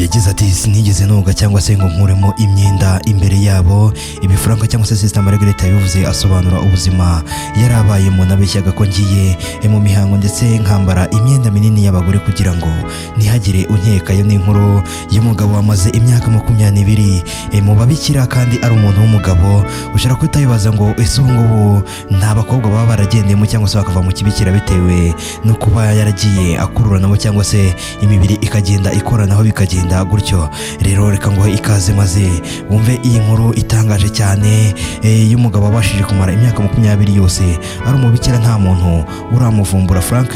yagize ati sinigeze noga cyangwa se ngo nkuremo imyenda imbere yabo. Ibi Frank cyangwa se Sister Margaret yabivuze asobanura ubuzima yarabayemo, nabeshyaga ko ngiye mu mihango ndetse nkambara imyenda minini y'abagore kugira ngo ntihagire unkeka. Yo ni inkuru y'umugabo wamaze imyaka 22 mu babikira kandi ari umuntu w'umugabo. Ushaka kwitayibaza ngo ese ubu nta bakobwa baba baragendemo cyangwa se bakava mu kibikira bitewe no kuba yaragiye akururanamo cyangwa se imibiri ikagenda ikoranaho bikagenda gutyo. Rero reka ngo ikaze maze wumve iyi nkuru itangaje cyane y'umugabo wabashije kumara imyaka 20 yose ari umubikira nta muntu uramuvumbura. Frank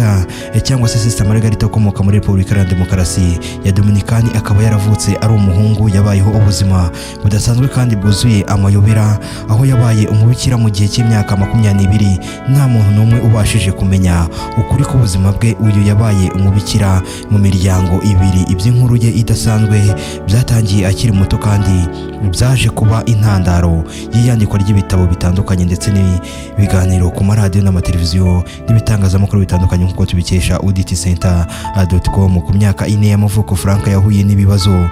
cyangwa se Sister Margaret ukomoka muri Repubulika Iharanira Demokarasi ya Dominikani, akaba yaravutse ari umuhungu. Yabayeho ubuzima budasanzwe kandi bwuzuye amayobera, aho yabaye umubikira mu gihe cy'imyaka 20 nta muntu n'umwe ubashije kumenya ukuri k'ubuzima bwe. Uyu yabaye umubikira mu miryango ibiri. Iby'inkuru ye idasanzwe byatangiye akiri muto kandi byaje kuba intandaro y'iyandikwa ry'ibitabo bitandukanye ndetse n'ibiganiro ku maradiyo n'amateleviziyo n'ibitangazamakuru bitandukanye nk'uko tubikesha auditcenter.com. Ku myaka 4 y'amavuko Frank yahuye n'ibibazo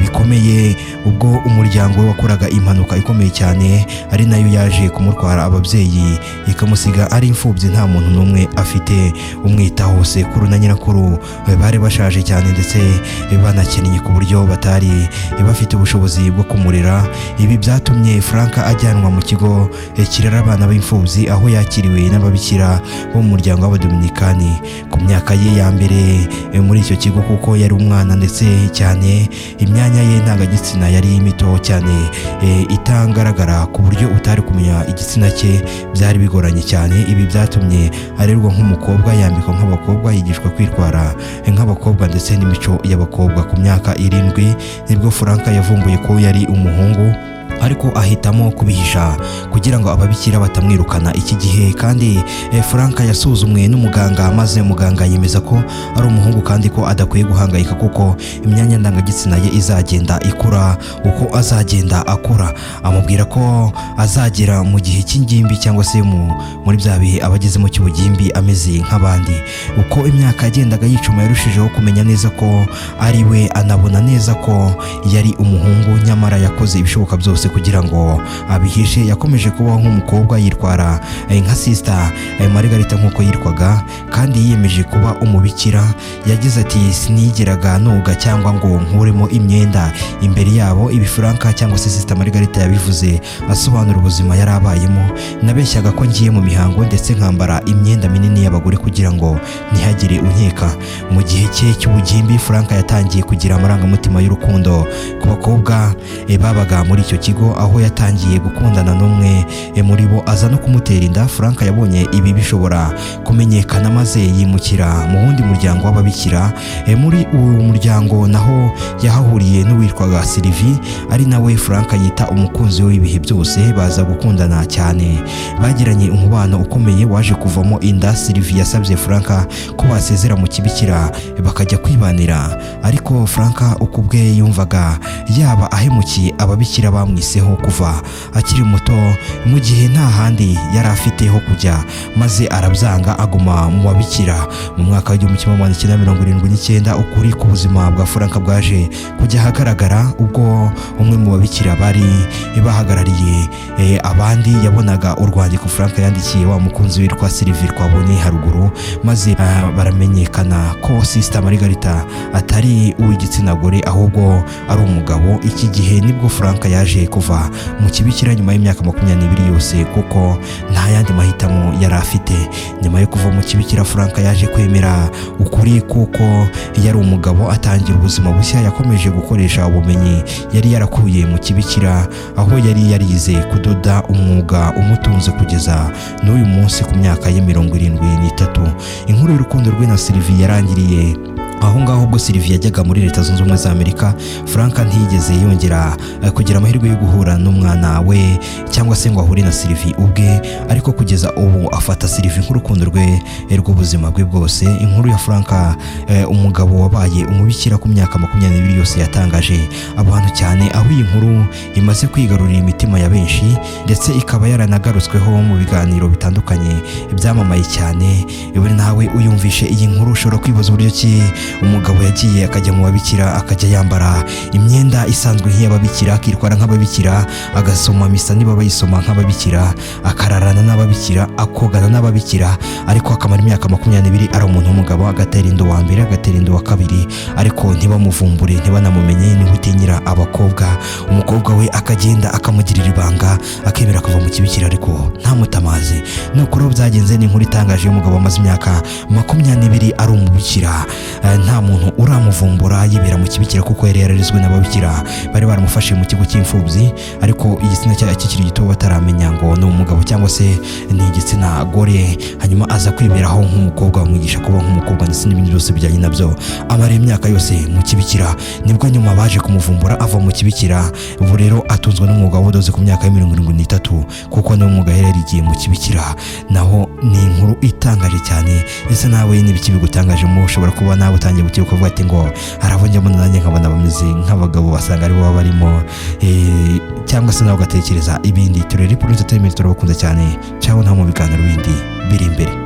bikomeye ubwo umuryango we wakoraga impanuka ikomeye cyane, ari nayo yaje kumutwara ababyeyi ikamusiga ari imfubyi, nta muntu n'umwe afite umwitaho. Sekuru na nyirakuru bari bashaje cyane ndetse banakennye ku buryo batari bafite ubushobozi bwo kumurera. Ibi byatumye Frank ajyanwa mu kigo kirera abana b'imfubyi, aho yakiriwe n'ababikira bo mu muryango w'Abadominikani. Ku myaka ye ya mbere muri icyo kigo, kuko yari umwana ndetse cyane imyanya ye ntangagitsina yari mito cyane itangaragara ku buryo utari kumenya igitsina cye, byari bigoranye cyane. Ibi byatumye arerwa nk'umukobwa, yambikwa nk'abakobwa, yigishwa kwitwara nk'abakobwa ndetse n'imico y'abakobwa. Ku myaka 7 nibwo Frank yavumbuye ko yari umuhungu, ariko ahitamo kubihisha kugira ngo ababikira batamwirukana. Iki gihe kandi Frank yasuzumwe n'umuganga, maze muganga yemeza ko ari umuhungu kandi ko adakwiye guhangayika kuko imyanya ndangagitsina ye izagenda ikura uko azagenda akura. Amubwira ko azagera mu gihe cy'ingimbi cyangwa se muri bya bihe abagezemo cy'ubugimbi ameze nk'abandi. Uko imyaka yagendaga yicuma yarushijeho kumenya neza ko ari we, anabona neza ko yari umuhungu, nyamara yakoze ibishoboka byose kugira ngo abihishe. Yakomeje kubaho nk'umukobwa, yitwara nka Sister Margaret nk'uko yitwaga, kandi yiyemeje kuba umubikira. Yagize ati sinigeraga noga cyangwa ngo nkuremo imyenda imbere yabo. Ibi Frank cyangwa se Sister Margaret yabivuze asobanura ubuzima yarabayemo. Nabeshyaga ko ngiye mu mihango ndetse nkambara imyenda minini y'abagore kugira ngo ntihagire unkeka. Mu gihe cye cy'ubugimbi Frank yatangiye kugira amarangamutima y'urukundo ku bakobwa babaga muri icyo kigo, aho yatangiye gukundana n'umwe muri bo aza no kumutera inda. Frank yabonye ibi bishobora kumenyekana maze yimukira mu wundi muryango w'ababikira. Muri uwo muryango naho yahahuriye n'uwitwaga Sylvie, ari nawe Frank yita umukunzi w'ibihe byose. Baza gukundana cyane, bagiranye umubano ukomeye waje kuvamo inda. Sylvie yasabye Frank ko basezera mu kibikira bakajya kwibanira, ariko Frank ukubwe yumvaga yaba ahemukiye ababikira bamwiseho kuva akiri muto, mu gihe nta handi yari afite ho kujya, maze arabyanga aguma mu babikira. Mu mwaka wa 1979 ukuri ku buzima bwa Frank bwaje kujya ahagaragara ubwo umwe mu babikira bari bahagarariye abandi yabonaga urwandiko Frank yandikiye wa mukunzi witwa Sylvie twabonye haruguru, maze baramenyekana ko Sister Margaret atari uw'igitsina gore ahubwo ari umugabo. Iki gihe nibwo Frank yaje kuva mu kibikira nyuma y'imyaka 20 yose, kuko nta yandi mahitamo yari afite. Nyuma yo kuva mu kibikira Frank yaje kwemera ukuri kuko yari umugabo, atangira ubuzima bushya. Yakomeje gukoresha ubumenyi yari yarakuye mu kibikira, aho yari yarize kudoda, umwuga umutunze kugeza n'uyu munsi ku myaka ye 73. Inkuru y'urukundo rwe na Sylvie yarangiriye aho ngaho ubwo Sylvie yajyaga muri Leta Zunze Ubumwe za Amerika. Frank ntiyigeze yongera kugira amahirwe yo guhura n'umwana we cyangwa se ngo ahure na Sylvie ubwe, ariko kugeza ubu afata Sylvie nk'urukundo rwe rw'ubuzima bwe bwose. Inkuru ya Frank umugabo wabaye umubikira ku myaka 20 yose yatangaje abantu cyane, aho iyi nkuru imaze kwigarurira imitima ya benshi ndetse ikaba yaranagarutsweho mu biganiro bitandukanye byamamaye cyane. Nawe uyumvishe iyi nkuru ushobora kwibaza uburyo ki umugabo mugabo yagiye akajya mu babikira, akajya yambara imyenda isanzwe nk'iy'ababikira, akitwara nk'ababikira, agasoma misa niba bayisoma nk'ababikira, akararana n'ababikira, akogana n'ababikira, ariko akamara imyaka 20 ari umuntu w'umugabo, agatera inda wa mbere, agatera inda wa kabiri, ariko ntibamuvumbure, ntibanamumenye, ni gutinyira abakobwa. Umukobwa we akagenda akamugirira ibanga, akemera kuva mu kibikira ariko ntamutamaze. Nuko rero byagenze, ni inkuru itangaje y'umugabo wamaze imyaka 20 ari umubikira, nta muntu uramuvumbura, yibera mu kibikira kuko yari yararizwe n'ababikira, bari baramufashe mu kigo cy'imfubyi, ariko igitsina cye kikiri gito bataramenya ngo ni umugabo cyangwa se ni igitsina gore. Hanyuma aza kwiberaho nk'umukobwa, bamwigisha kuba nk'umukobwa ndetse n'ibindi byose bijyanye nabyo. Amara imyaka yose mu kibikira, nibwo nyuma baje kumuvumbura ava mu kibikira. Ubu rero atunzwe n'umwuga w'ubudozi ku myaka ya 73 kuko niwo mwuga yari yarigiye mu kibikira. Naho ni inkuru itangaje cyane. Ese nawe n'ibiki bigutangaje? Mu ushobora kuba nawe utangiye gutiye kuvuga ati ngo harabonjemo nanjye nkabona bameze nk'abagabo basanga ari bo barimo, cyangwa se nawe ugatekereza ibindi. Turere Prince Entertainment turabakunda cyane, cyangwa nta mu biganiro bindi biri imbere.